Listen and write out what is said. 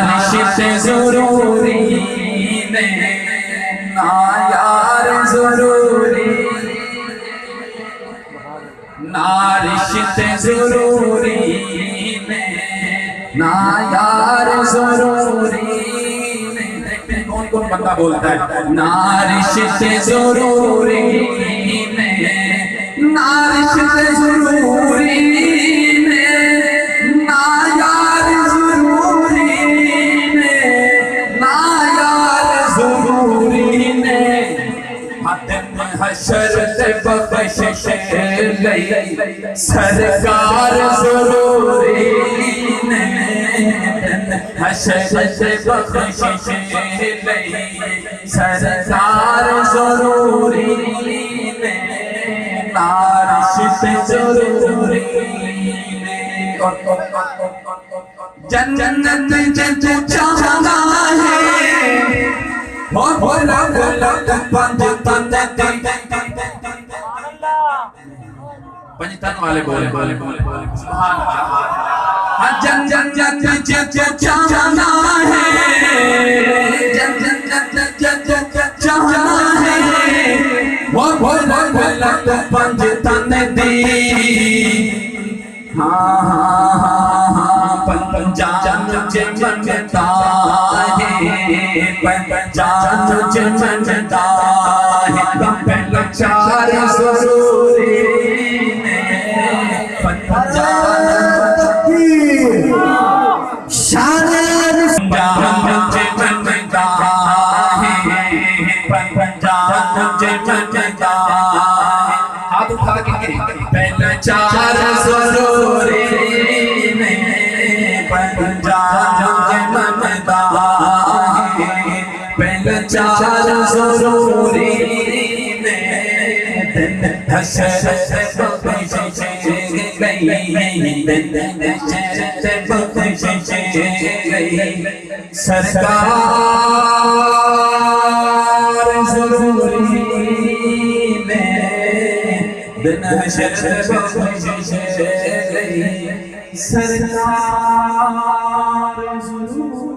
रिश्ते ज़रूरी ने ना यार ज़रूरी ना रिश्ते ज़रूरी ने ना यार ज़रूरी ने। देखते हैं कौन कौन बंदा बोलता है ना रिश्ते ज़रूरी ने ना रिश्ते ज़रूरी ने ना यार ज़रूरी ने ना यार ज़रूरी ने। हशर से बख्शिश लई सरकार ज़रूरी ने हशर से बख्शिश लई सरकार ज़रूरी ने ना रिश्ते ज़रूरी ने। जन्नत जो चाहना है हो बोला बोला पंजतन वाले बोले सुभान अल्लाह। जन्नत जो चाहना है जन्नत जो चाहना है वो बोला बोला पंजतन दी। हाँ हाँ हाँ हाँ पंजान जे मनता है पंजान जे मनता है पहला चार ज़रूरी ने पंजान की शान पंजान जे मनता है पंजान जे मनता हाथ उठा के पहला चार ज़रूरी ने पंजाब के मनदा है पहला चार ज़रूरी ने। हशर से बख्शिश गई बख्शिश गई सरकार ज़रूरी ने दिन हशर से बख्शिश गई सरकार ज़रूरी।